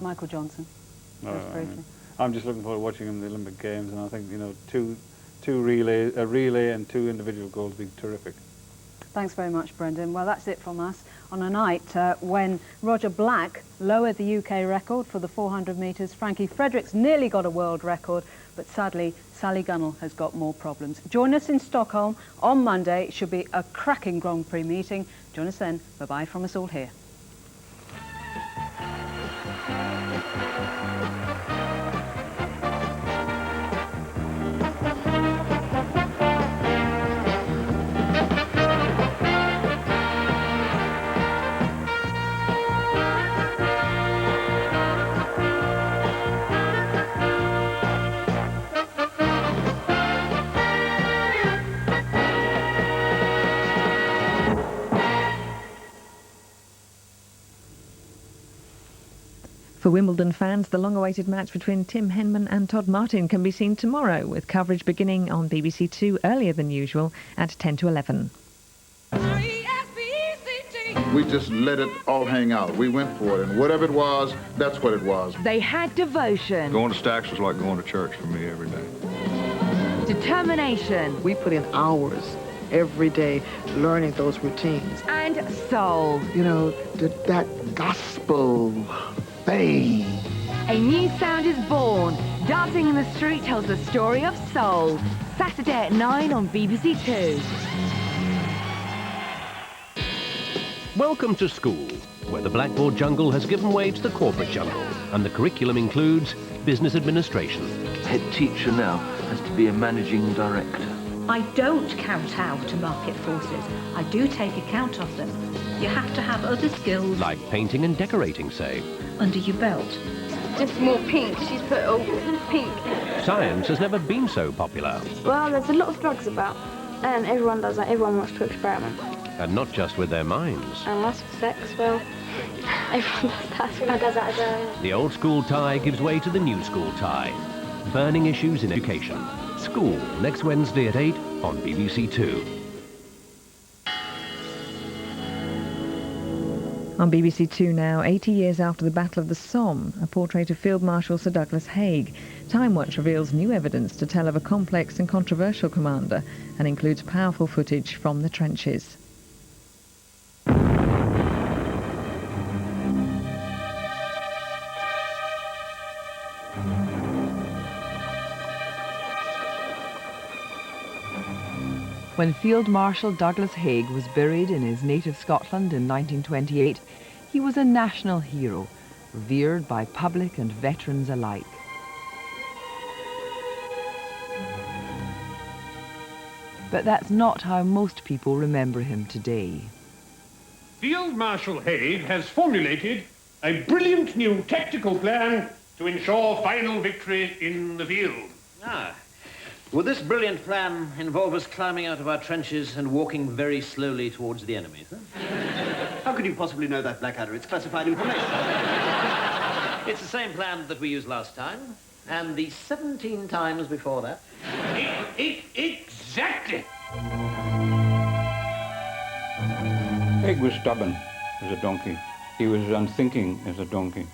Michael Johnson, just briefly. I'm just looking forward to watching him in the Olympic Games, and I think, you know, a relay and 2 individual goals would be terrific. Thanks very much, Brendan. Well, that's it from us on a night when Roger Black lowered the UK record for the 400 metres. Frankie Fredericks nearly got a world record, but sadly, Sally Gunnell has got more problems. Join us in Stockholm on Monday. It should be a cracking Grand Prix meeting. Join us then. Bye-bye from us all here. For Wimbledon fans, the long-awaited match between Tim Henman and Todd Martin can be seen tomorrow, with coverage beginning on BBC2 earlier than usual at 10 to 11. We just let it all hang out. We went for it, and whatever it was, that's what it was. They had devotion. Going to Stax was like going to church for me every day. Determination. We put in hours every day learning those routines. And soul. You know, that gospel thing. A new sound is born. Dancing in the Street tells the story of soul. Saturday at 9 on BBC2. Welcome to school, where the blackboard jungle has given way to the corporate jungle, and the curriculum includes business administration. Head teacher now has to be a managing director. I don't count out market forces. I do take account of them. You have to have other skills. Like painting and decorating, say. Under your belt. Just more pink. She's put all pink. Science has never been so popular. Well, there's a lot of drugs about, and everyone does that. Everyone wants to experiment. And not just with their minds. And that's for sex, well, everyone does that. Everyone does that as well. The old school tie gives way to the new school tie. Burning issues in education. School, next Wednesday at 8 on BBC2. On BBC2 now, 80 years after the Battle of the Somme, a portrait of Field Marshal Sir Douglas Haig. Timewatch reveals new evidence to tell of a complex and controversial commander and includes powerful footage from the trenches. When Field Marshal Douglas Haig was buried in his native Scotland in 1928, he was a national hero, revered by public and veterans alike. But that's not how most people remember him today. Field Marshal Haig has formulated a brilliant new tactical plan to ensure final victory in the field. Would this brilliant plan involve us climbing out of our trenches and walking very slowly towards the enemy, sir? How could you possibly know that, Blackadder? It's classified information. It's the same plan that we used last time, and the 17 times before that. Exactly! Haig was stubborn as a donkey. He was as unthinking as a donkey.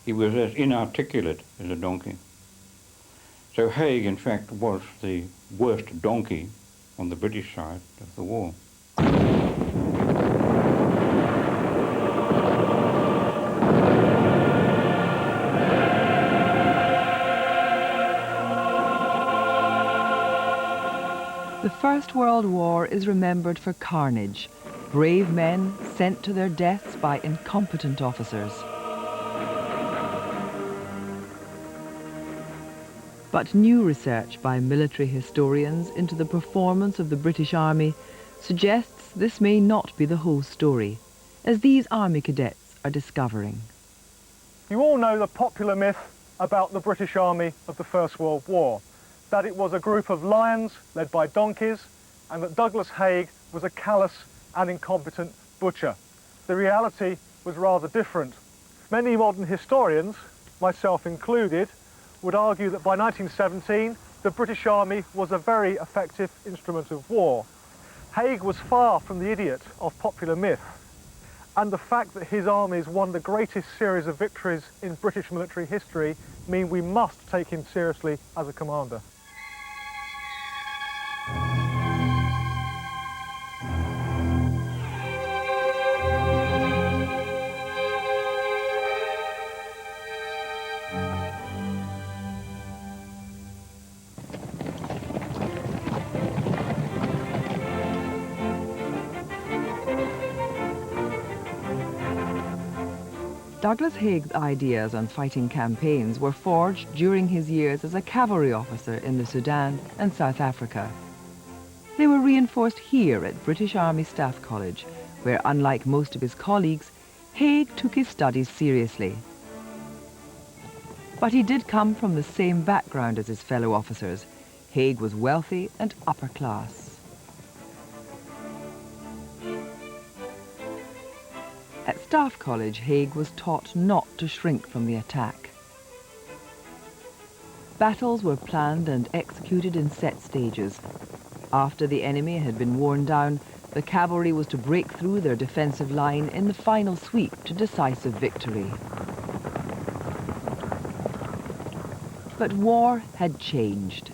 He was as inarticulate as a donkey. So Haig, in fact, was the worst donkey on the British side of the war. The First World War is remembered for carnage, brave men sent to their deaths by incompetent officers. But new research by military historians into the performance of the British Army suggests this may not be the whole story, as these Army cadets are discovering. You all know the popular myth about the British Army of the First World War, that it was a group of lions led by donkeys, and that Douglas Haig was a callous and incompetent butcher. The reality was rather different. Many modern historians, myself included, would argue that by 1917, the British Army was a very effective instrument of war. Haig was far from the idiot of popular myth. and the fact that his armies won the greatest series of victories in British military history mean we must take him seriously as a commander. Douglas Haig's ideas on fighting campaigns were forged during his years as a cavalry officer in the Sudan and South Africa. They were reinforced here at British Army Staff College, where, unlike most of his colleagues, Haig took his studies seriously. But he did come from the same background as his fellow officers. Haig was wealthy and upper class. At Staff College, Haig was taught not to shrink from the attack. Battles were planned and executed in set stages. After the enemy had been worn down, the cavalry was to break through their defensive line in the final sweep to decisive victory. But war had changed.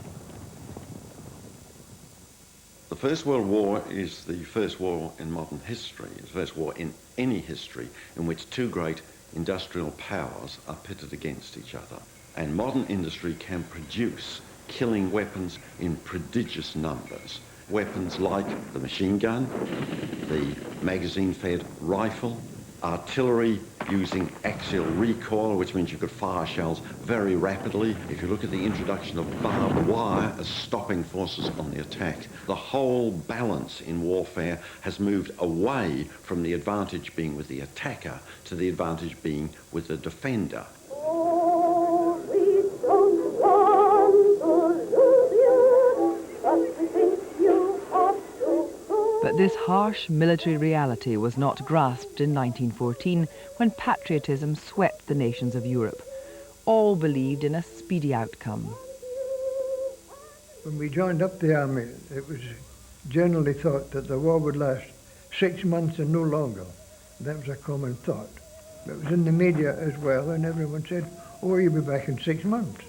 The First World War is the first war in modern history, the first war in any history in which two great industrial powers are pitted against each other. And modern industry can produce killing weapons in prodigious numbers. Weapons like the machine gun, the magazine-fed rifle, artillery using axial recoil, which means you could fire shells very rapidly. If you look at the introduction of barbed wire as stopping forces on the attack, the whole balance in warfare has moved away from the advantage being with the attacker to the advantage being with the defender. But this harsh military reality was not grasped in 1914 when patriotism swept the nations of Europe. All believed in a speedy outcome. When we joined up the army, it was generally thought that the war would last 6 months and no longer. That was a common thought. It was in the media as well, and everyone said, oh, you'll be back in 6 months.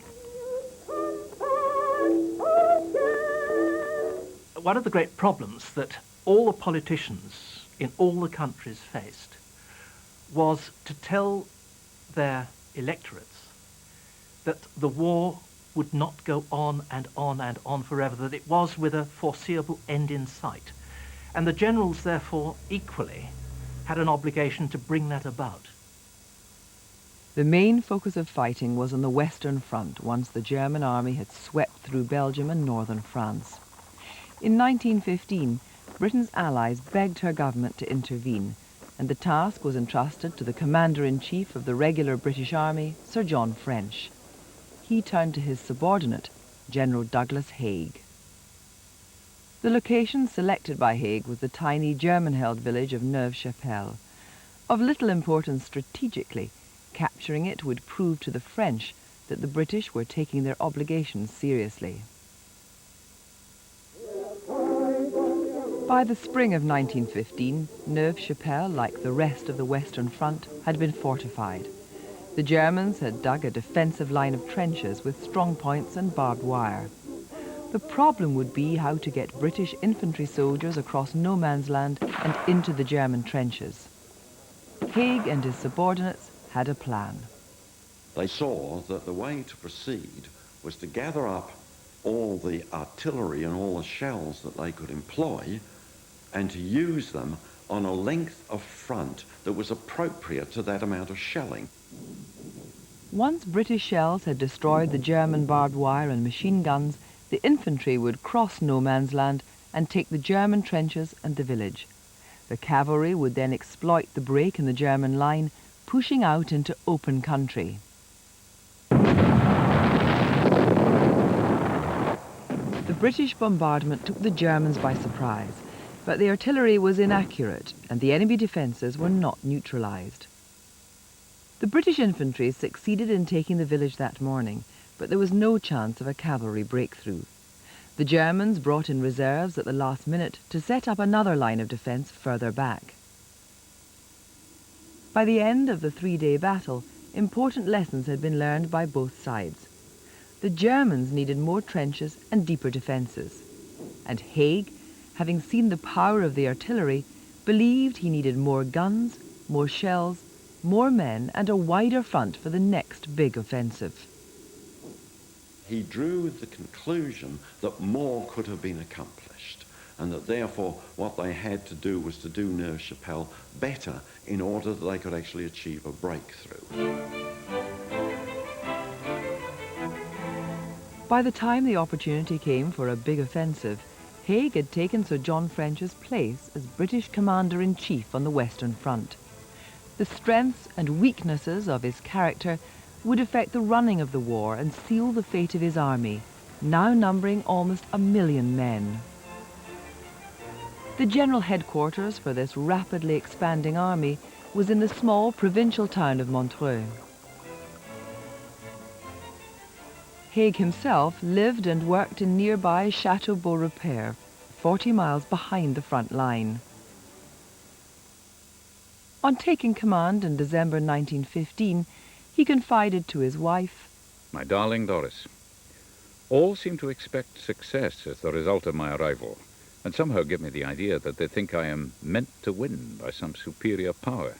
One of the great problems that all the politicians in all the countries faced was to tell their electorates that the war would not go on and on and on forever, that it was with a foreseeable end in sight. And the generals, therefore, equally had an obligation to bring that about. The main focus of fighting was on the Western Front once the German army had swept through Belgium and northern France. In 1915, Britain's allies begged her government to intervene, and the task was entrusted to the Commander-in-Chief of the regular British Army, Sir John French. He turned to his subordinate, General Douglas Haig. The location selected by Haig was the tiny German-held village of Neuve-Chapelle. Of little importance strategically, capturing it would prove to the French that the British were taking their obligations seriously. By the spring of 1915, Neuve-Chapelle, like the rest of the Western Front, had been fortified. The Germans had dug a defensive line of trenches with strong points and barbed wire. The problem would be how to get British infantry soldiers across no man's land and into the German trenches. Haig and his subordinates had a plan. They saw that the way to proceed was to gather up all the artillery and all the shells that they could employ and to use them on a length of front that was appropriate to that amount of shelling. Once British shells had destroyed the German barbed wire and machine guns, the infantry would cross no man's land and take the German trenches and the village. The cavalry would then exploit the break in the German line, pushing out into open country. The British bombardment took the Germans by surprise, but the artillery was inaccurate and the enemy defences were not neutralised. The British infantry succeeded in taking the village that morning, but there was no chance of a cavalry breakthrough. The Germans brought in reserves at the last minute to set up another line of defence further back. By the end of the three-day battle, important lessons had been learned by both sides. The Germans needed more trenches and deeper defences, and Haig, having seen the power of the artillery, believed he needed more guns, more shells, more men, and a wider front for the next big offensive. He drew the conclusion that more could have been accomplished, and that therefore what they had to do was to do Neuve Chapelle better in order that they could actually achieve a breakthrough. By the time the opportunity came for a big offensive, Haig had taken Sir John French's place as British Commander-in-Chief on the Western Front. The strengths and weaknesses of his character would affect the running of the war and seal the fate of his army, now numbering almost 1 million men. The general headquarters for this rapidly expanding army was in the small provincial town of Montreux. Haig himself lived and worked in nearby Château Beaurepaire, 40 miles behind the front line. On taking command in December 1915, he confided to his wife, "My darling Doris, all seem to expect success as the result of my arrival, and somehow give me the idea that they think I am meant to win by some superior power.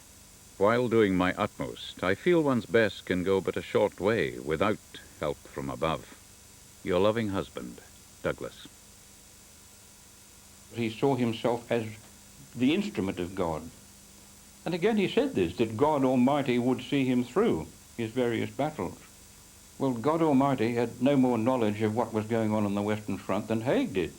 While doing my utmost, I feel one's best can go but a short way without help from above. Your loving husband, Douglas." He saw himself as the instrument of God. And again he said this, that God Almighty would see him through his various battles. Well, God Almighty had no more knowledge of what was going on the Western Front than Haig did.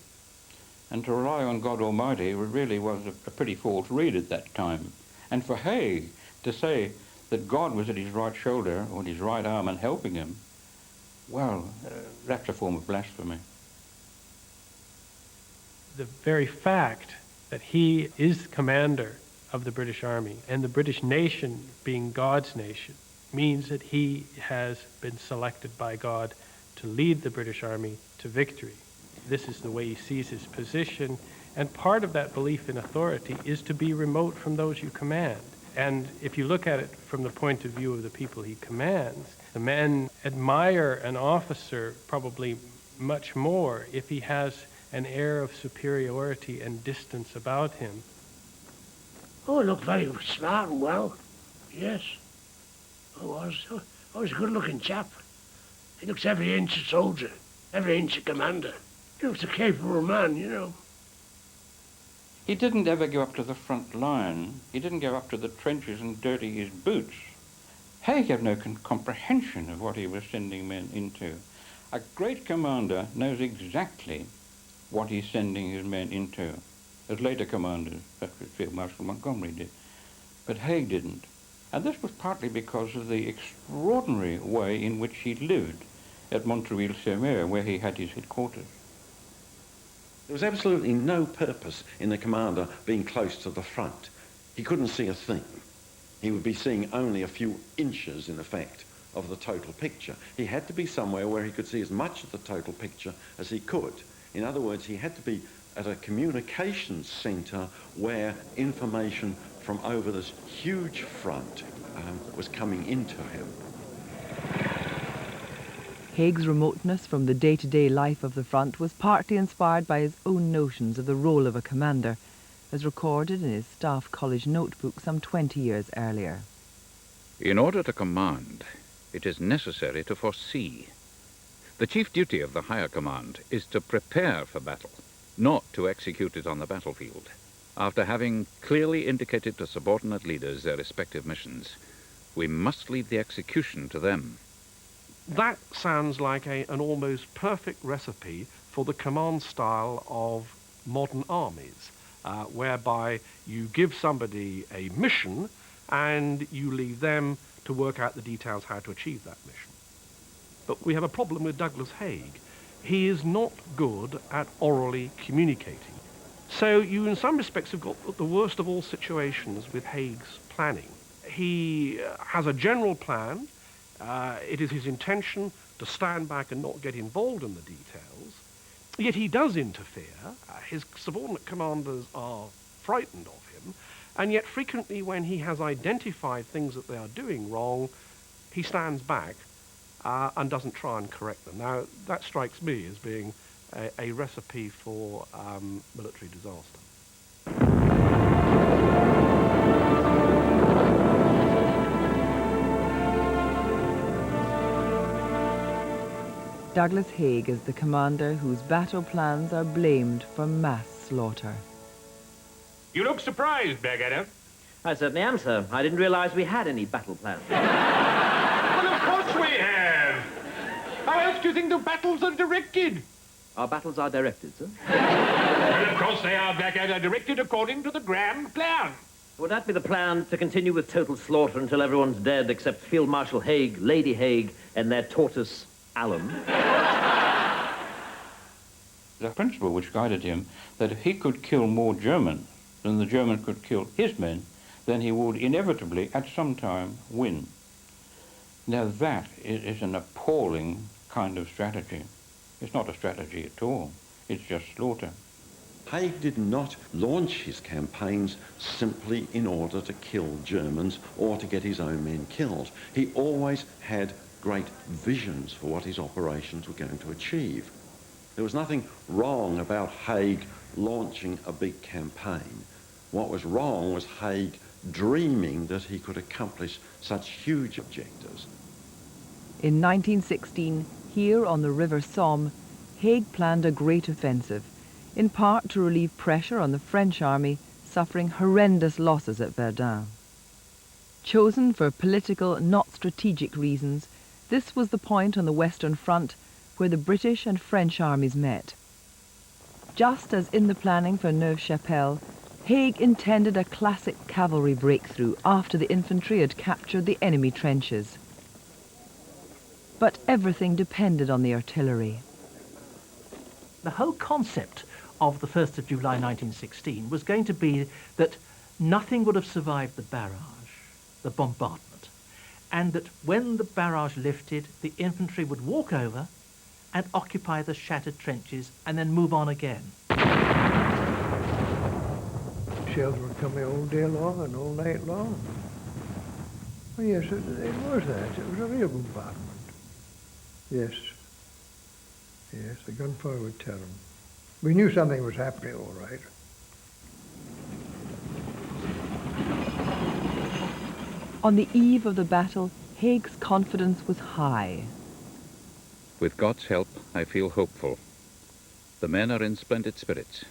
And to rely on God Almighty really was a pretty false read at that time. And for Haig to say that God was at his right shoulder or his right arm and helping him, well, that's a form of blasphemy. The very fact that he is commander of the British Army and the British nation being God's nation means that he has been selected by God to lead the British Army to victory. This is the way he sees his position, and part of that belief in authority is to be remote from those you command. And if you look at it from the point of view of the people he commands, the men admire an officer probably much more if he has an air of superiority and distance about him. Oh, looked very smart and well. Yes. I was a good-looking chap. He looks every inch a soldier, every inch a commander. He looks a capable man, you know. He didn't ever go up to the front line. He didn't go up to the trenches and dirty his boots. Haig had no comprehension of what he was sending men into. A great commander knows exactly what he's sending his men into, as later commanders, such as Field Marshal Montgomery did. But Haig didn't. And this was partly because of the extraordinary way in which he lived at Montreuil-sur-Mer, where he had his headquarters. There was absolutely no purpose in the commander being close to the front. He couldn't see a thing. He would be seeing only a few inches, in effect, of the total picture. He had to be somewhere where he could see as much of the total picture as he could. In other words, he had to be at a communications centre where information from over this huge front was coming into him. Haig's remoteness from the day-to-day life of the front was partly inspired by his own notions of the role of a commander, as recorded in his Staff College notebook some 20 years earlier. In order to command, it is necessary to foresee. The chief duty of the higher command is to prepare for battle, not to execute it on the battlefield. After having clearly indicated to subordinate leaders their respective missions, we must leave the execution to them. That sounds like an almost perfect recipe for the command style of modern armies, whereby you give somebody a mission and you leave them to work out the details how to achieve that mission. But we have a problem with Douglas Haig. He is not good at orally communicating. So you, in some respects, have got the worst of all situations with Haig's planning. He has a general plan. It is his intention to stand back and not get involved in the details. Yet he does interfere. His subordinate commanders are frightened of him. And yet frequently when he has identified things that they are doing wrong, he stands back and doesn't try and correct them. Now, that strikes me as being a recipe for military disaster. Douglas Haig is the commander whose battle plans are blamed for mass slaughter. You look surprised, Blackadder. I certainly am, sir. I didn't realize we had any battle plans. Well, of course we have. How else do you think the battles are directed? Our battles are directed, sir? Well, of course they are, Blackadder, directed according to the grand plan. Would that be the plan, to continue with total slaughter until everyone's dead except Field Marshal Haig, Lady Haig, and their tortoise, Alan? The principle which guided him, that if he could kill more Germans than the German could kill his men, then he would inevitably, at some time, win. Now that is an appalling kind of strategy. It's not a strategy at all. It's just slaughter. Haig did not launch his campaigns simply in order to kill Germans or to get his own men killed. He always had great visions for what his operations were going to achieve. There was nothing wrong about Haig launching a big campaign. What was wrong was Haig dreaming that he could accomplish such huge objectives. In 1916, here on the River Somme, Haig planned a great offensive, in part to relieve pressure on the French army suffering horrendous losses at Verdun. Chosen for political, not strategic reasons, this was the point on the Western Front where the British and French armies met. Just as in the planning for Neuve-Chapelle, Haig intended a classic cavalry breakthrough after the infantry had captured the enemy trenches. But everything depended on the artillery. The whole concept of the 1st of July 1916 was going to be that nothing would have survived the barrage, the bombardment, and that when the barrage lifted, the infantry would walk over and occupy the shattered trenches and then move on again. Shells were coming all day long and all night long. Oh yes, it was that. It was a real bombardment. Yes. Yes, the gunfire would tell them. We knew something was happening, all right. On the eve of the battle, Haig's confidence was high. With God's help, I feel hopeful. The men are in splendid spirits.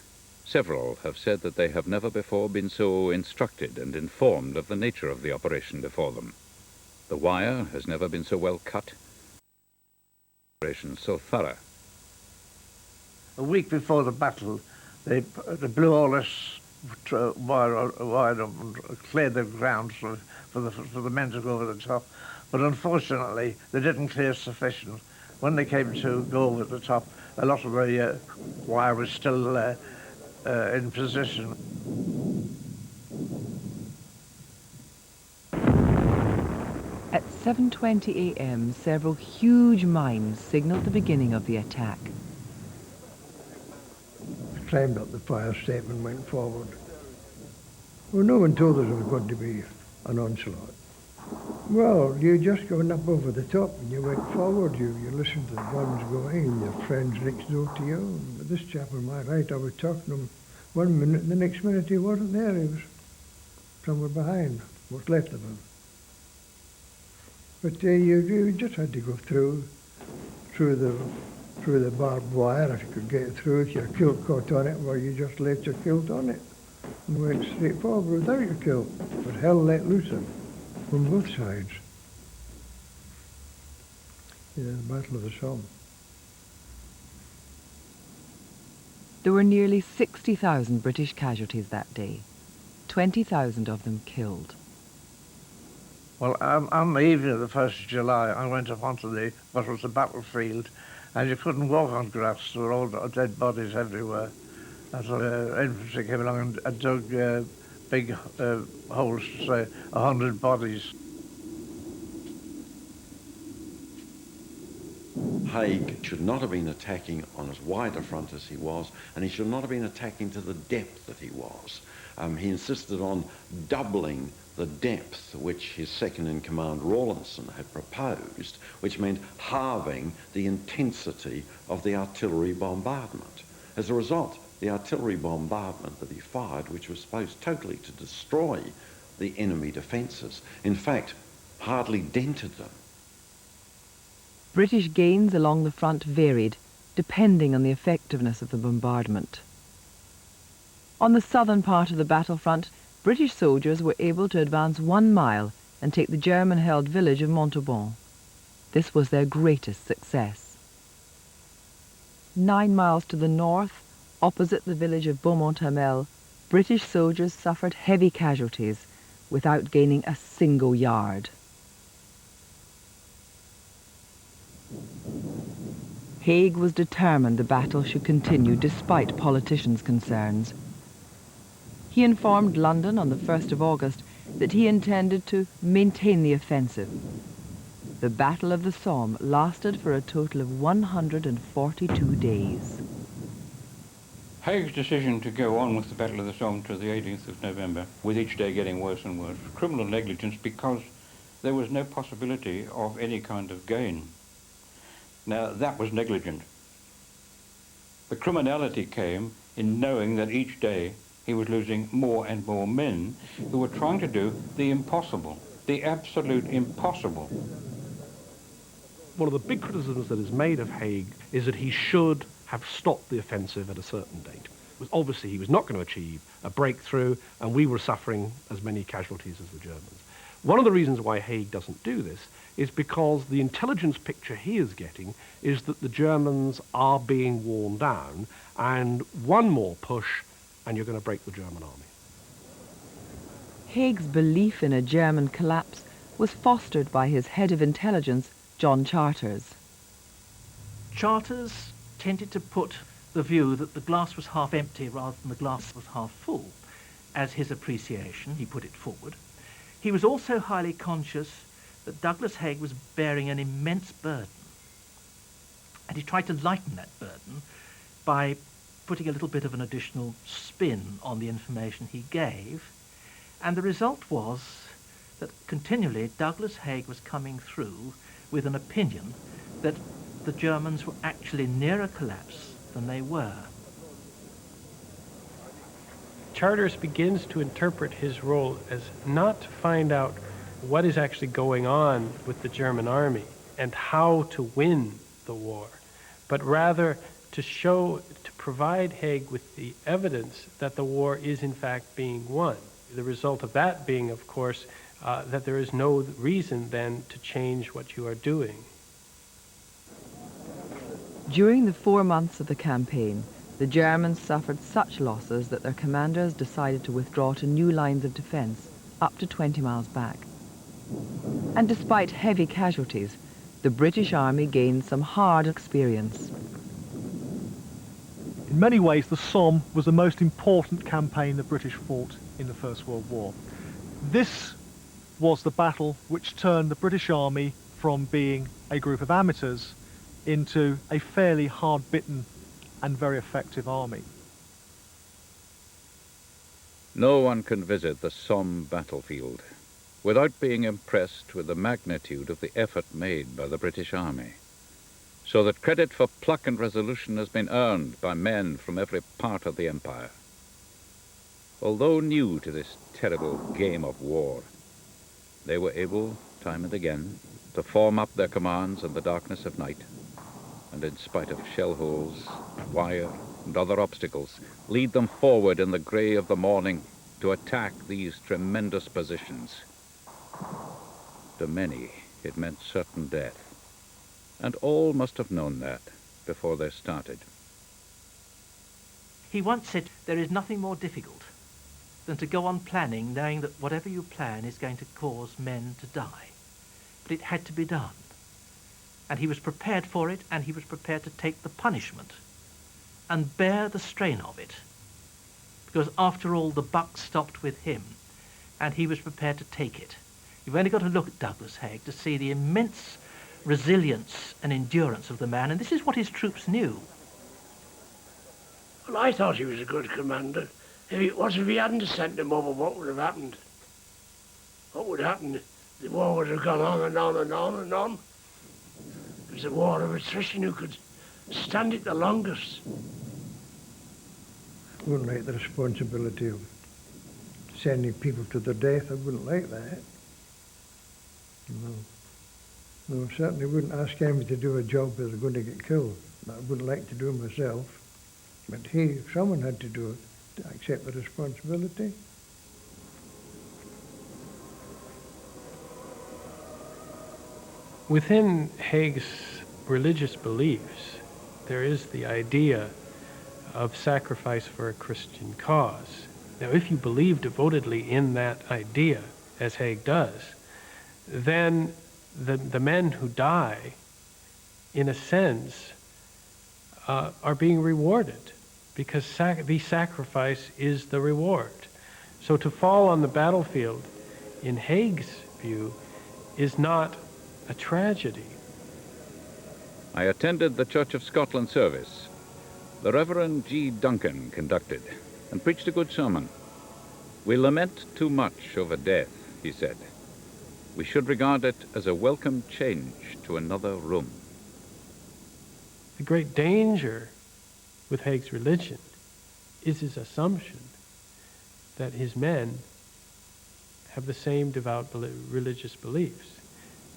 Several have said that they have never before been so instructed and informed of the nature of the operation before them. The wire has never been so well cut, operation so thorough. A week before the battle, they blew all this wire up and cleared the ground for the men to go over the top. But unfortunately, they didn't clear sufficient. When they came to go over the top, a lot of the wire was still in position. At 7:20 a.m., several huge mines signaled the beginning of the attack. We climbed up the fire step and went forward. Well, no one told us there was going to be an onslaught. Well, you just going up over the top and you went forward, you listened to the guns going and your friends next door to you. But this chap on my right, I was talking to him 1 minute and the next minute he wasn't there, he was somewhere behind, what's left of him. But you just had to go through the barbed wire if you could get through. If your kilt caught on it, well, you just left your kilt on it and went straight forward without your kilt. But hell let loose from both sides. Yeah, the Battle of the Somme. There were nearly 60,000 British casualties that day, 20,000 of them killed. Well, on the evening of the 1st of July, I went up onto what was the battlefield, and you couldn't walk on grass. There were all dead bodies everywhere. And so infantry came along and dug big holes to say 100 bodies. Haig should not have been attacking on as wide a front as he was, and he should not have been attacking to the depth that he was. He insisted on doubling the depth which his second-in-command Rawlinson had proposed, which meant halving the intensity of the artillery bombardment. As a result, the artillery bombardment that he fired, which was supposed totally to destroy the enemy defences, in fact, hardly dented them. British gains along the front varied, depending on the effectiveness of the bombardment. On the southern part of the battlefront, British soldiers were able to advance 1 mile and take the German-held village of Montauban. This was their greatest success. 9 miles to the north, opposite the village of Beaumont-Hamel, British soldiers suffered heavy casualties without gaining a single yard. Haig was determined the battle should continue despite politicians' concerns. He informed London on the 1st of August that he intended to maintain the offensive. The Battle of the Somme lasted for a total of 142 days. Haig's decision to go on with the Battle of the Somme to the 18th of November, with each day getting worse and worse, was criminal negligence because there was no possibility of any kind of gain. Now, that was negligent. The criminality came in knowing that each day he was losing more and more men who were trying to do the impossible, the absolute impossible. One of the big criticisms that is made of Haig is that he should have stopped the offensive at a certain date. Obviously, he was not going to achieve a breakthrough, and we were suffering as many casualties as the Germans. One of the reasons why Haig doesn't do this is because the intelligence picture he is getting is that the Germans are being worn down, and one more push and you're going to break the German army. Haig's belief in a German collapse was fostered by his head of intelligence, John Charters. Charters tended to put the view that the glass was half empty rather than the glass was half full. As his appreciation, he put it forward. He was also highly conscious that Douglas Haig was bearing an immense burden. And he tried to lighten that burden by putting a little bit of an additional spin on the information he gave. And the result was that continually Douglas Haig was coming through with an opinion that the Germans were actually nearer collapse than they were. Charters begins to interpret his role as not to find out what is actually going on with the German army and how to win the war, but rather to provide Haig with the evidence that the war is in fact being won. The result of that being, of course, that there is no reason then to change what you are doing. During the 4 months of the campaign, the Germans suffered such losses that their commanders decided to withdraw to new lines of defense up to 20 miles back. And despite heavy casualties, the British Army gained some hard experience. In many ways, the Somme was the most important campaign the British fought in the First World War. This was the battle which turned the British Army from being a group of amateurs into a fairly hard-bitten and very effective army. No one can visit the Somme battlefield without being impressed with the magnitude of the effort made by the British Army, so that credit for pluck and resolution has been earned by men from every part of the empire. Although new to this terrible game of war, they were able, time and again, to form up their commands in the darkness of night, and in spite of shell holes, wire, and other obstacles, lead them forward in the grey of the morning to attack these tremendous positions. To many, it meant certain death, and all must have known that before they started. He once said, there is nothing more difficult than to go on planning knowing that whatever you plan is going to cause men to die. But it had to be done. And he was prepared for it, and he was prepared to take the punishment and bear the strain of it. Because after all, the buck stopped with him, and he was prepared to take it. You've only got to look at Douglas Haig to see the immense resilience and endurance of the man, and this is what his troops knew. Well, I thought he was a good commander. If he hadn't sent him over, what would have happened? What would happen? The war would have gone on and on and on and on. It was a war of attrition. Who could stand it the longest? I wouldn't like the responsibility of sending people to their death. I wouldn't like that. No, I certainly wouldn't ask anybody to do a job where they're going to get killed. I wouldn't like to do it myself. But if someone had to do it, to accept the responsibility. Within Haig's religious beliefs, there is the idea of sacrifice for a Christian cause. Now, if you believe devotedly in that idea, as Haig does, then the men who die, in a sense, are being rewarded, because the sacrifice is the reward. So to fall on the battlefield, in Haig's view, is not a tragedy. I attended the Church of Scotland service. The Reverend G. Duncan conducted and preached a good sermon. We lament too much over death, he said. We should regard it as a welcome change to another room. The great danger with Haig's religion is his assumption that his men have the same devout religious beliefs,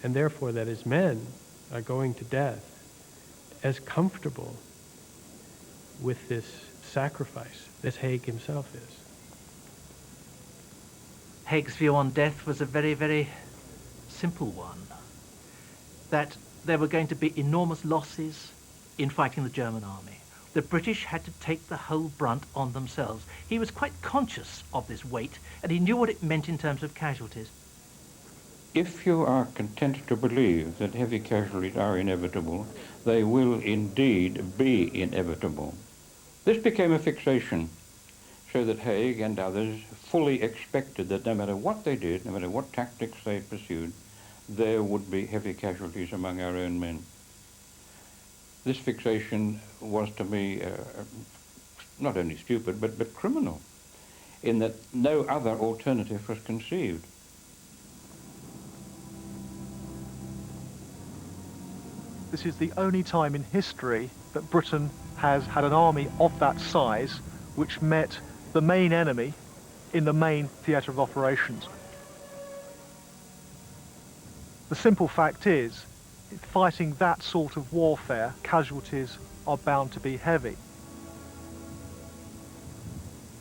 and therefore that his men are going to death as comfortable with this sacrifice as Haig himself is. Haig's view on death was a very, very simple one, that there were going to be enormous losses in fighting the German army. The British had to take the whole brunt on themselves. He was quite conscious of this weight, and he knew what it meant in terms of casualties. If you are content to believe that heavy casualties are inevitable, they will indeed be inevitable. This became a fixation, so that Haig and others fully expected that no matter what they did, no matter what tactics they pursued, there would be heavy casualties among our own men. This fixation was to me not only stupid, but criminal, in that no other alternative was conceived. This is the only time in history that Britain has had an army of that size which met the main enemy in the main theatre of operations. The simple fact is, fighting that sort of warfare, casualties are bound to be heavy.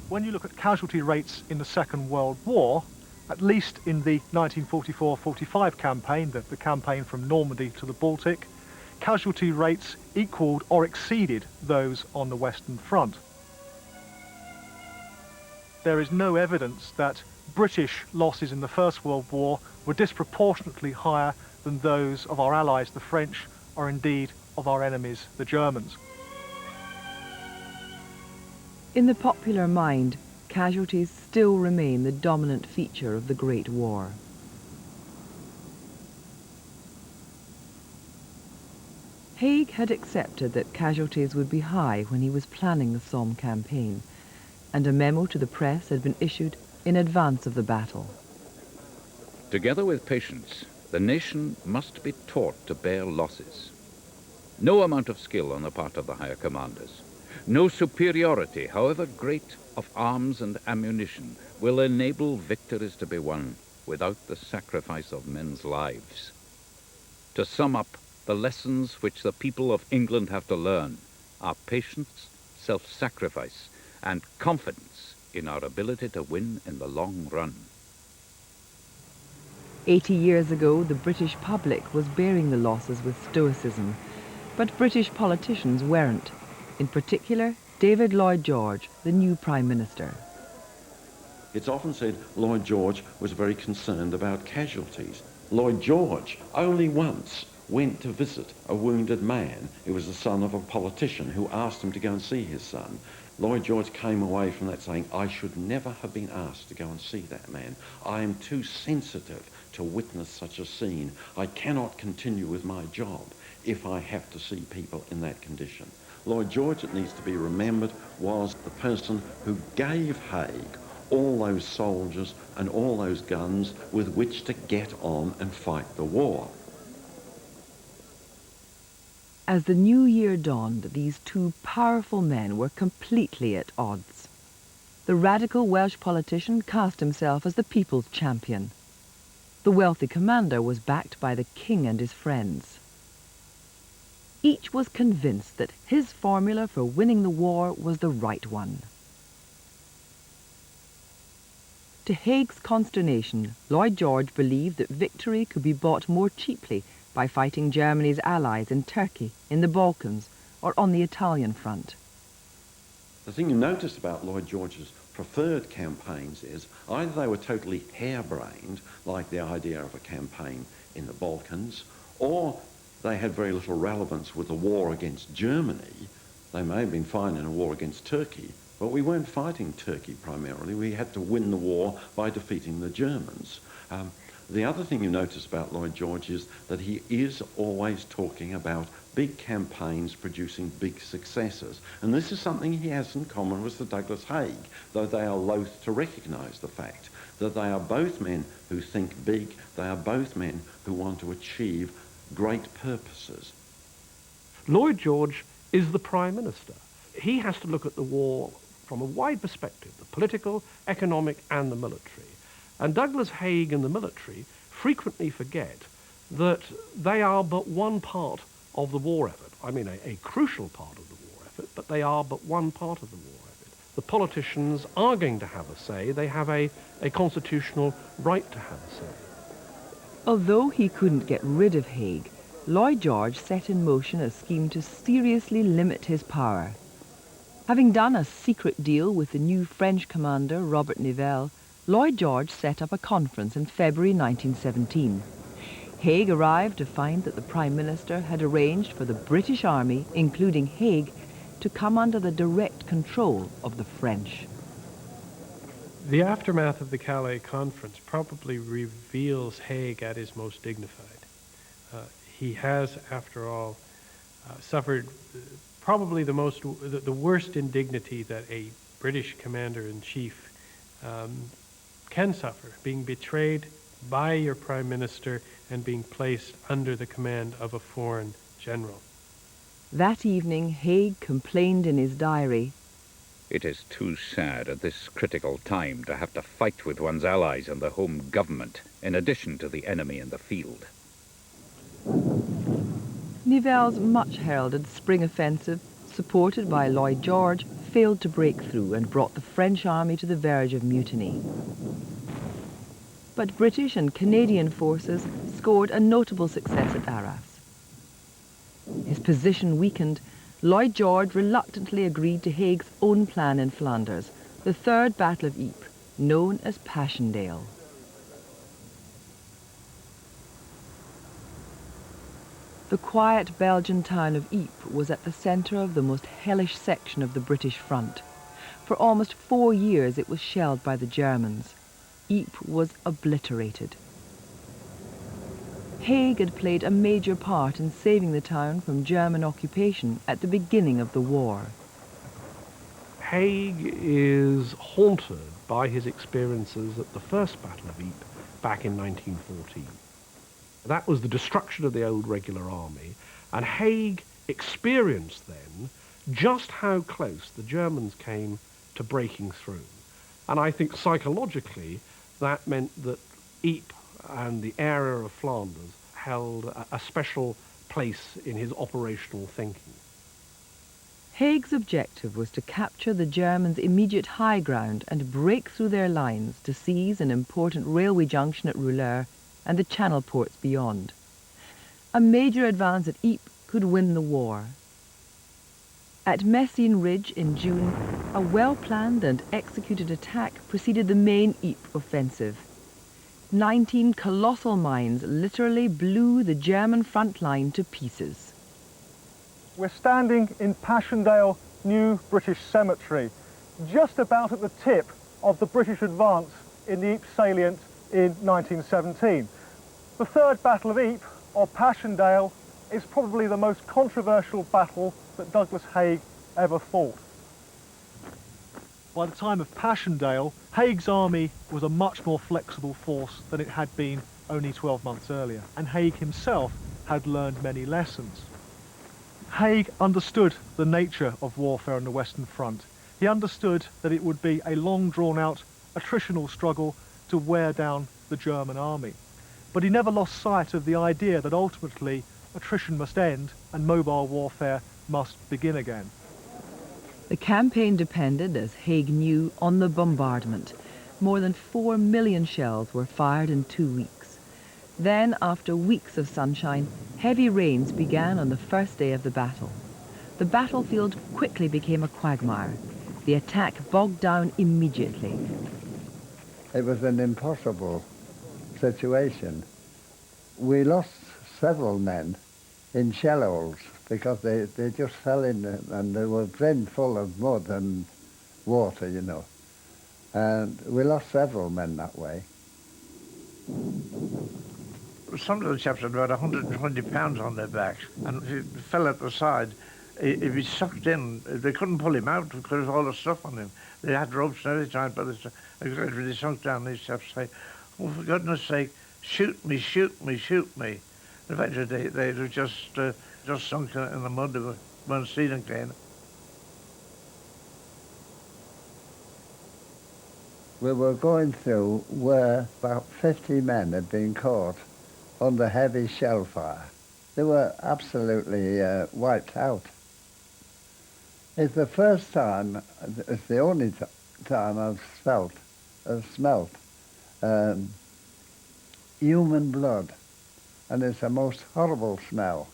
When you look at casualty rates in the Second World War, at least in the 1944-45 campaign, the campaign from Normandy to the Baltic, casualty rates equalled or exceeded those on the Western Front. There is no evidence that British losses in the First World War were disproportionately higher than those of our allies, the French, or indeed of our enemies, the Germans. In the popular mind, casualties still remain the dominant feature of the Great War. Haig had accepted that casualties would be high when he was planning the Somme campaign, and a memo to the press had been issued in advance of the battle. Together with patience, the nation must be taught to bear losses. No amount of skill on the part of the higher commanders, no superiority, however great, of arms and ammunition will enable victories to be won without the sacrifice of men's lives. To sum up, the lessons which the people of England have to learn are patience, self-sacrifice, and confidence in our ability to win in the long run. 80 years ago, the British public was bearing the losses with stoicism, but British politicians weren't. In particular, David Lloyd George, the new Prime Minister. It's often said Lloyd George was very concerned about casualties. Lloyd George only once went to visit a wounded man. It was the son of a politician who asked him to go and see his son. Lloyd George came away from that saying, I should never have been asked to go and see that man. I am too sensitive to witness such a scene. I cannot continue with my job if I have to see people in that condition. Lloyd George, it needs to be remembered, was the person who gave Haig all those soldiers and all those guns with which to get on and fight the war. As the new year dawned, these two powerful men were completely at odds. The radical Welsh politician cast himself as the people's champion. The wealthy commander was backed by the king and his friends. Each was convinced that his formula for winning the war was the right one. To Haig's consternation, Lloyd George believed that victory could be bought more cheaply by fighting Germany's allies in Turkey, in the Balkans, or on the Italian front. The thing you notice about Lloyd George's preferred campaigns is either they were totally harebrained, like the idea of a campaign in the Balkans, or they had very little relevance with the war against Germany. They may have been fine in a war against Turkey, but we weren't fighting Turkey primarily. We had to win the war by defeating the Germans. The other thing you notice about Lloyd George is that he is always talking about big campaigns producing big successes. And this is something he has in common with Sir Douglas Haig, though they are loath to recognise the fact that they are both men who think big, they are both men who want to achieve great purposes. Lloyd George is the Prime Minister. He has to look at the war from a wide perspective, the political, economic and the military. And Douglas Haig and the military frequently forget that they are but one part of the war effort. I mean, a crucial part of the war effort, but they are but one part of the war effort. The politicians are going to have a say. They have a constitutional right to have a say. Although he couldn't get rid of Haig, Lloyd George set in motion a scheme to seriously limit his power. Having done a secret deal with the new French commander, Robert Nivelle, Lloyd George set up a conference in February 1917. Haig arrived to find that the Prime Minister had arranged for the British Army, including Haig, to come under the direct control of the French. The aftermath of the Calais Conference probably reveals Haig at his most dignified. He has, after all, suffered probably the worst indignity that a British commander-in-chief can suffer, being betrayed by your Prime Minister and being placed under the command of a foreign general. That evening, Haig complained in his diary, "It is too sad at this critical time to have to fight with one's allies and the home government, in addition to the enemy in the field." Nivelle's much-heralded spring offensive, supported by Lloyd George, failed to break through and brought the French army to the verge of mutiny. But British and Canadian forces scored a notable success at Arras. His position weakened, Lloyd George reluctantly agreed to Haig's own plan in Flanders, the Third Battle of Ypres, known as Passchendaele. The quiet Belgian town of Ypres was at the centre of the most hellish section of the British front. For almost 4 years it was shelled by the Germans. Ypres was obliterated. Haig had played a major part in saving the town from German occupation at the beginning of the war. Haig is haunted by his experiences at the First Battle of Ypres back in 1914. That was the destruction of the old regular army, and Haig experienced then just how close the Germans came to breaking through. And I think psychologically that meant that Ypres and the area of Flanders held a special place in his operational thinking. Haig's objective was to capture the Germans' immediate high ground and break through their lines to seize an important railway junction at Roulers and the channel ports beyond. A major advance at Ypres could win the war. At Messines Ridge in June, a well-planned and executed attack preceded the main Ypres offensive. 19 colossal mines literally blew the German front line to pieces. We're standing in Passchendaele New British Cemetery, just about at the tip of the British advance in the Ypres salient in 1917. The Third Battle of Ypres, or Passchendaele, is probably the most controversial battle that Douglas Haig ever fought. By the time of Passchendaele, Haig's army was a much more flexible force than it had been only 12 months earlier, and Haig himself had learned many lessons. Haig understood the nature of warfare on the Western Front. He understood that it would be a long drawn-out attritional struggle to wear down the German army. But he never lost sight of the idea that ultimately attrition must end and mobile warfare must begin again. The campaign depended, as Haig knew, on the bombardment. More than 4 million shells were fired in 2 weeks. Then, after weeks of sunshine, heavy rains began on the first day of the battle. The battlefield quickly became a quagmire. The attack bogged down immediately. It was an impossible situation. We lost several men in shell holes because they just fell in and they were drained full of mud and water, you know. And we lost several men that way. Some of the chaps had about 120 pounds on their backs, and if he fell at the side, if he sucked in, they couldn't pull him out because of all the stuff on him. They had ropes and everything, but when he sunk down, these chaps say, "Oh, for goodness sake, shoot me, shoot me, shoot me." And eventually they were just sunk in the mud. They weren't seen again. We were going through where about 50 men had been caught under heavy shell fire. They were absolutely wiped out. It's the first time, it's the only time I've smelt human blood, and it's a most horrible smell.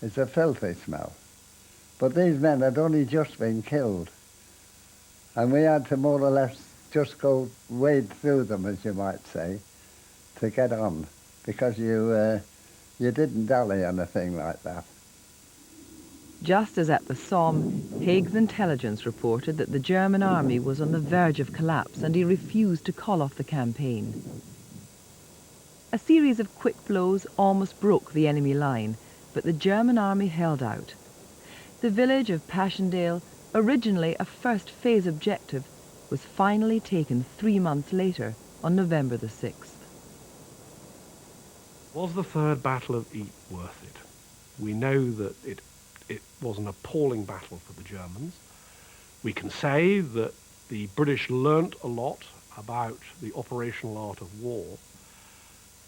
It's a filthy smell. But these men had only just been killed, and we had to more or less just go wade through them, as you might say, to get on, because you didn't dally on a thing like that. Just as at the Somme, Haig's intelligence reported that the German army was on the verge of collapse and he refused to call off the campaign. A series of quick blows almost broke the enemy line, but the German army held out. The village of Passchendaele, originally a first phase objective, was finally taken 3 months later on November the 6th. Was the Third Battle of Ypres worth it? We know that it was an appalling battle for the Germans. We can say that the British learnt a lot about the operational art of war,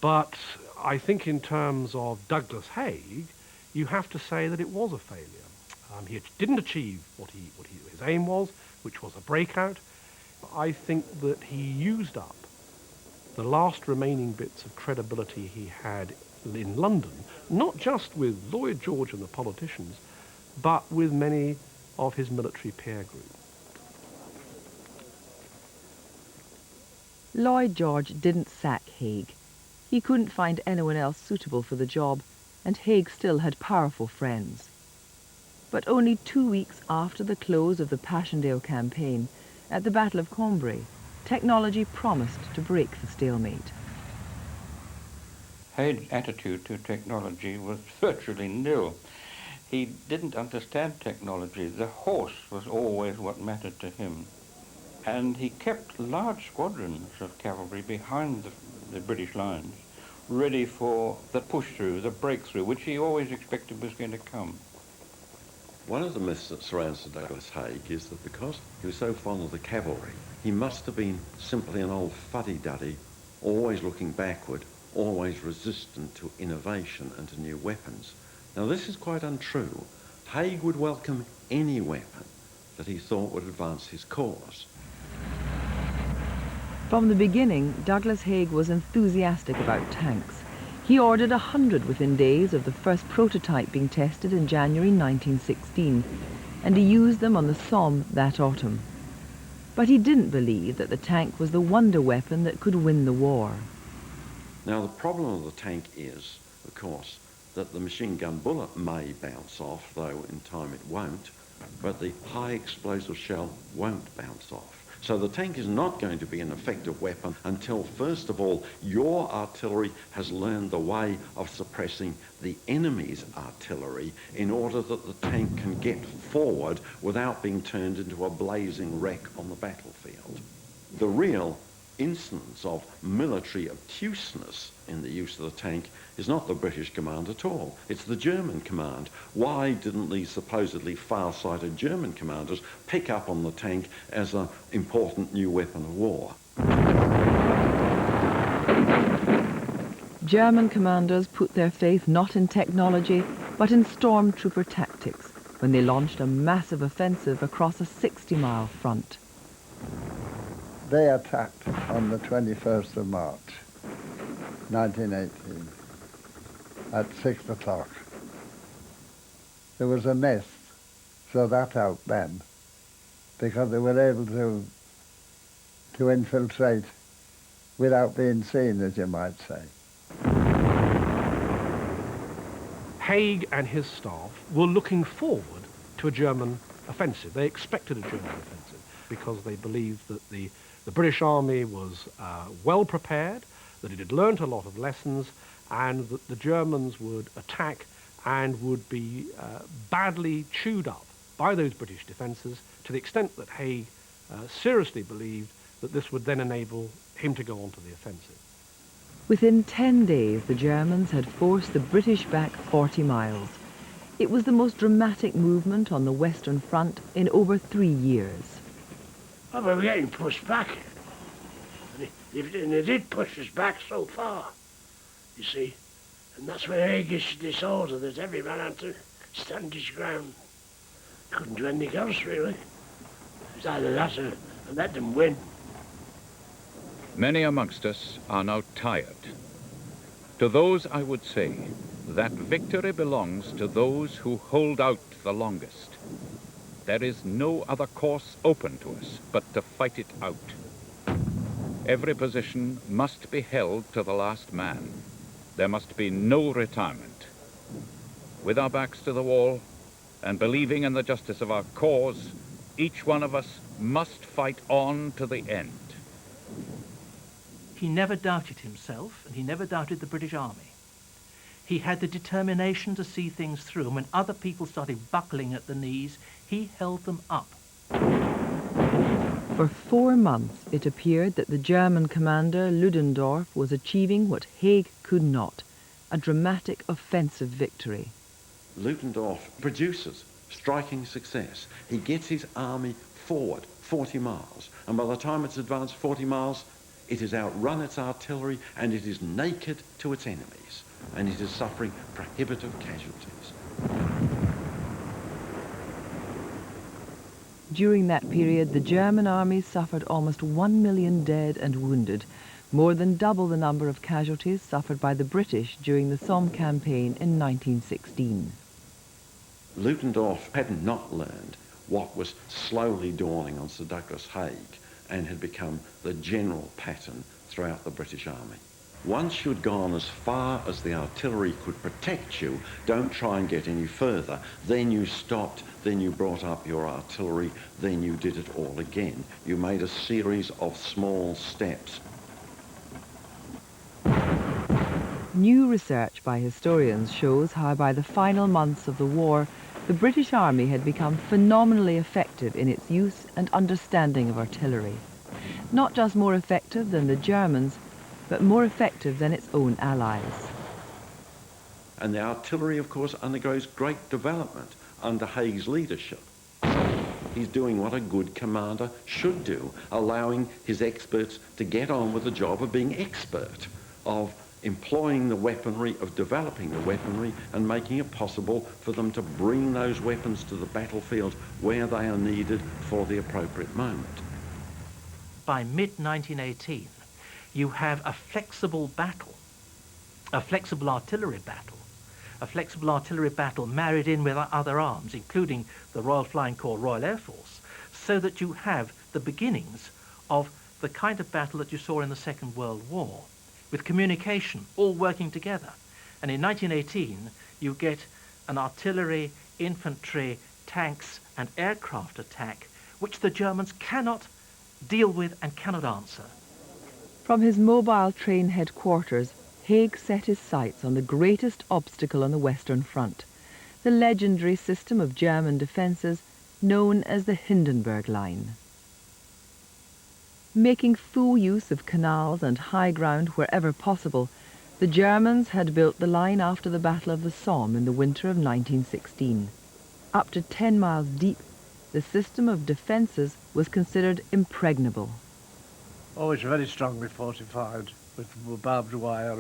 but I think in terms of Douglas Haig, you have to say that it was a failure. He didn't achieve what his aim was, which was a breakout. I think that he used up the last remaining bits of credibility he had in London, not just with Lloyd George and the politicians, but with many of his military peer group. Lloyd George didn't sack Haig. He couldn't find anyone else suitable for the job, and Haig still had powerful friends. But only 2 weeks after the close of the Passchendaele campaign, at the Battle of Cambrai, technology promised to break the stalemate. Haig's attitude to technology was virtually nil. He didn't understand technology. The horse was always what mattered to him. And he kept large squadrons of cavalry behind the British lines, ready for the push-through, the breakthrough, which he always expected was going to come. One of the myths that surrounds Sir Douglas Haig is that because he was so fond of the cavalry, he must have been simply an old fuddy-duddy, always looking backward, always resistant to innovation and to new weapons. Now, this is quite untrue. Haig would welcome any weapon that he thought would advance his cause. From the beginning, Douglas Haig was enthusiastic about tanks. He ordered 100 within days of the first prototype being tested in January 1916, and he used them on the Somme that autumn. But he didn't believe that the tank was the wonder weapon that could win the war. Now, the problem of the tank is, of course, that the machine gun bullet may bounce off, though in time it won't, but the high explosive shell won't bounce off. So the tank is not going to be an effective weapon until, first of all, your artillery has learned the way of suppressing the enemy's artillery in order that the tank can get forward without being turned into a blazing wreck on the battlefield. The real instance of military obtuseness in the use of the tank is not the British command at all. It's the German command. Why didn't these supposedly far-sighted German commanders pick up on the tank as an important new weapon of war? German commanders put their faith not in technology, but in stormtrooper tactics when they launched a massive offensive across a 60-mile front. They attacked on the 21st of March, 1918, at 6 o'clock. There was a mist, so that helped them, because they were able to infiltrate without being seen, as you might say. Haig and his staff were looking forward to a German offensive. They expected a German offensive because they believed that the British Army was well prepared, that it had learnt a lot of lessons, and that the Germans would attack and would be badly chewed up by those British defences, to the extent that Haig seriously believed that this would then enable him to go on to the offensive. Within 10 days, the Germans had forced the British back 40 miles. It was the most dramatic movement on the Western Front in over 3 years. Oh, but we're getting pushed back. And they did push us back so far, you see. And that's when Haig issued this order that every man had to stand his ground. Couldn't do anything else, really. It was either that or let them win. Many amongst us are now tired. To those I would say that victory belongs to those who hold out the longest. There is no other course open to us but to fight it out. Every position must be held to the last man. There must be no retirement. With our backs to the wall and believing in the justice of our cause, each one of us must fight on to the end. He never doubted himself, and he never doubted the British Army. He had the determination to see things through, and when other people started buckling at the knees, he held them up. For 4 months, it appeared that the German commander Ludendorff was achieving what Haig could not, a dramatic offensive victory. Ludendorff produces striking success. He gets his army forward 40 miles, and by the time it's advanced 40 miles, it has outrun its artillery and it is naked to its enemies, and it is suffering prohibitive casualties. During that period, the German army suffered almost 1 million dead and wounded, more than double the number of casualties suffered by the British during the Somme campaign in 1916. Ludendorff had not learned what was slowly dawning on Sir Douglas Haig and had become the general pattern throughout the British Army. Once you'd gone as far as the artillery could protect you, don't try and get any further. Then you stopped, then you brought up your artillery, then you did it all again. You made a series of small steps. New research by historians shows how by the final months of the war, the British Army had become phenomenally effective in its use and understanding of artillery. Not just more effective than the Germans, but more effective than its own allies. And the artillery, of course, undergoes great development under Haig's leadership. He's doing what a good commander should do, allowing his experts to get on with the job of being expert, of employing the weaponry, of developing the weaponry and making it possible for them to bring those weapons to the battlefield where they are needed for the appropriate moment. By mid-1918, you have a flexible battle, a flexible artillery battle married in with other arms, including the Royal Flying Corps, Royal Air Force, so that you have the beginnings of the kind of battle that you saw in the Second World War, with communication all working together. And in 1918, you get an artillery, infantry, tanks, and aircraft attack, which the Germans cannot deal with and cannot answer. From his mobile train headquarters, Haig set his sights on the greatest obstacle on the Western Front, the legendary system of German defences known as the Hindenburg Line. Making full use of canals and high ground wherever possible, the Germans had built the line after the Battle of the Somme in the winter of 1916. Up to 10 miles deep, the system of defences was considered impregnable. Oh, it's very strongly fortified with barbed wire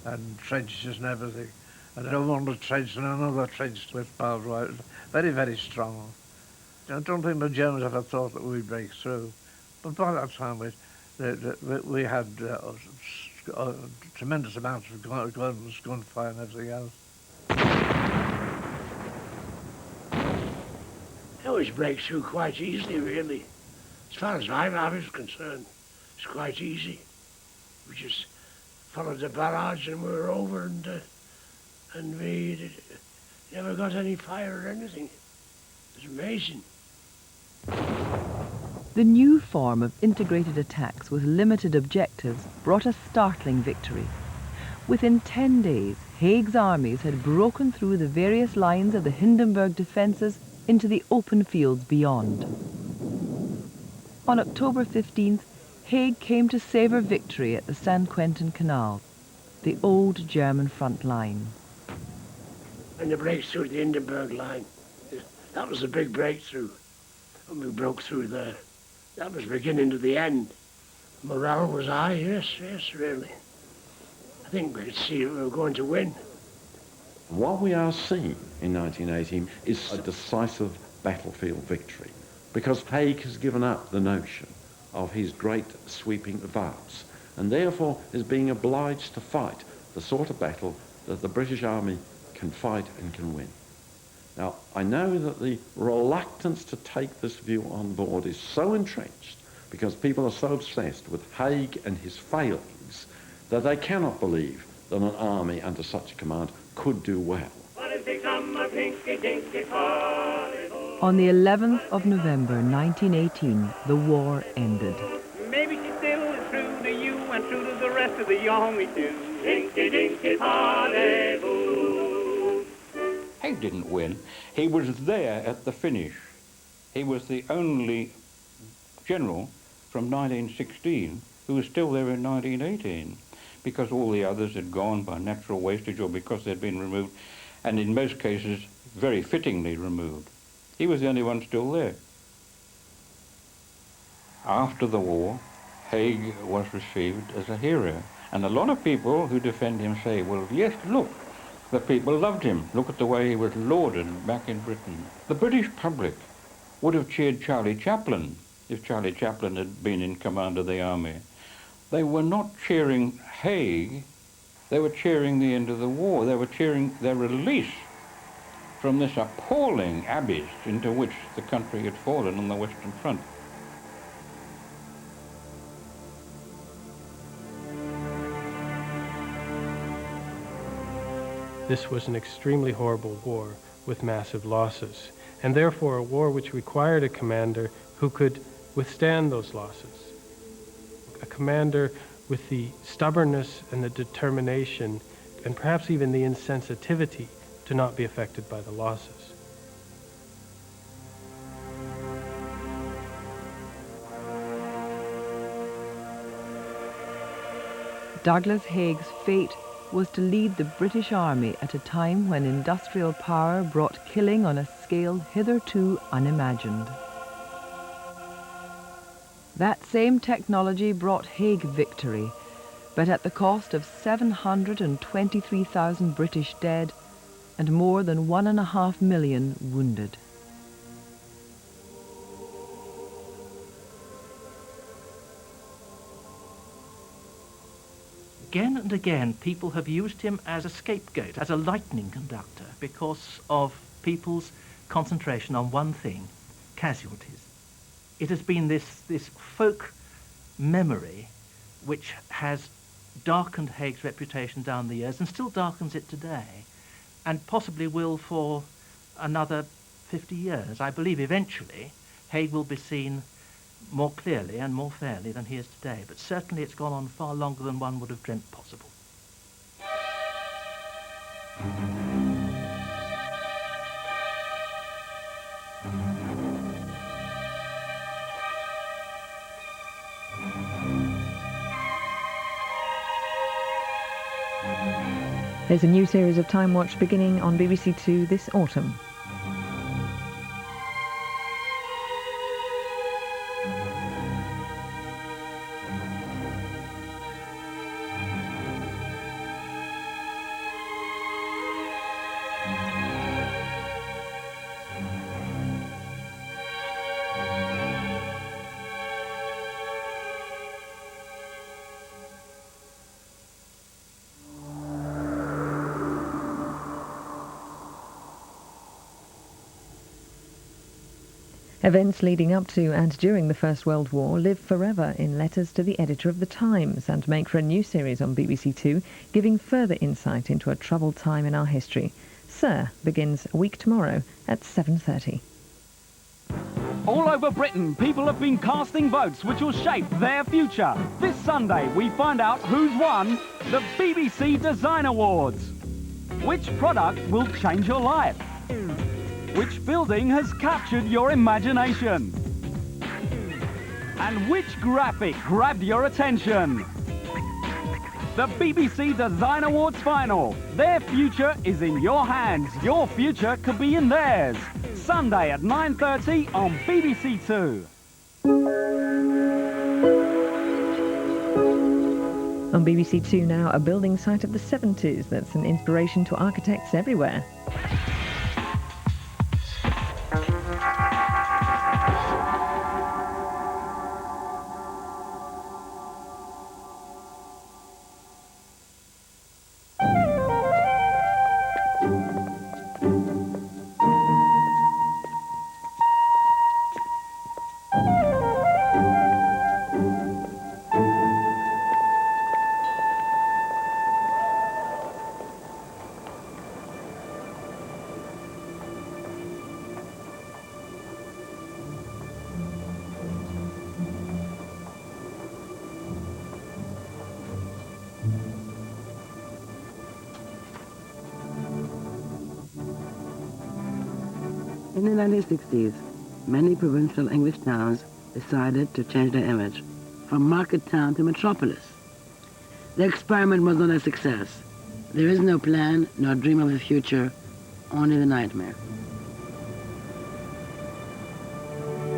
and trenches and everything. And I don't want a trench and another trench with barbed wire. Very, very strong. I don't think the Germans ever thought that we'd break through. But by that time we had a tremendous amount of guns, gunfire and everything else. They always break through quite easily, really. As far as I was concerned, it's quite easy. We just followed the barrage and we were over, and we never got any fire or anything. It was amazing. The new form of integrated attacks with limited objectives brought a startling victory. Within 10 days, Haig's armies had broken through the various lines of the Hindenburg defences into the open fields beyond. On October 15th, Haig came to savour victory at the St. Quentin Canal, the old German front line. And the breakthrough, the Hindenburg line, that was a big breakthrough. When we broke through there, that was the beginning to the end. Morale was high, yes, really. I think we could see that we were going to win. What we are seeing in 1918 is a decisive battlefield victory, because Haig has given up the notion of his great sweeping advance, and therefore is being obliged to fight the sort of battle that the British Army can fight and can win. Now, I know that the reluctance to take this view on board is so entrenched because people are so obsessed with Haig and his failings that they cannot believe that an army under such a command could do well. On the 11th of November 1918, the war ended. Maybe she still is true to you and true to the rest of the army too. Dinky, dinky, parlez-vous. Haig didn't win. He was there at the finish. He was the only general from 1916 who was still there in 1918, because all the others had gone by natural wastage or because they'd been removed, and in most cases very fittingly removed. He was the only one still there. After the war, Haig was received as a hero, and a lot of people who defend him say, well, yes, look, the people loved him. Look at the way he was lauded back in Britain. The British public would have cheered Charlie Chaplin if Charlie Chaplin had been in command of the army. They were not cheering Haig, they were cheering the end of the war. They were cheering their release from this appalling abyss into which the country had fallen on the Western Front. This was an extremely horrible war with massive losses, and therefore a war which required a commander who could withstand those losses. A commander with the stubbornness and the determination, and perhaps even the insensitivity to not be affected by the losses. Douglas Haig's fate was to lead the British Army at a time when industrial power brought killing on a scale hitherto unimagined. That same technology brought Haig victory, but at the cost of 723,000 British dead and more than 1.5 million wounded. Again and again, people have used him as a scapegoat, as a lightning conductor, because of people's concentration on one thing, casualties. It has been this folk memory which has darkened Haig's reputation down the years and still darkens it today, and possibly will for another 50 years. I believe eventually Haig will be seen more clearly and more fairly than he is today, but certainly it's gone on far longer than one would have dreamt possible. There's a new series of Time Watch beginning on BBC2 this autumn. Events leading up to and during the First World War live forever in letters to the editor of The Times and make for a new series on BBC2, giving further insight into a troubled time in our history. Sir begins a week tomorrow at 7:30. All over Britain, people have been casting votes which will shape their future. This Sunday, we find out who's won the BBC Design Awards. Which product will change your life? Which building has captured your imagination? And which graphic grabbed your attention? The BBC Design Awards final. Their future is in your hands. Your future could be in theirs. Sunday at 9:30 on BBC2. On BBC2 now, a building site of the 70s that's an inspiration to architects everywhere. In the 1960s, many provincial English towns decided to change their image from market town to metropolis. The experiment was not a success. There is no plan nor dream of the future, only the nightmare.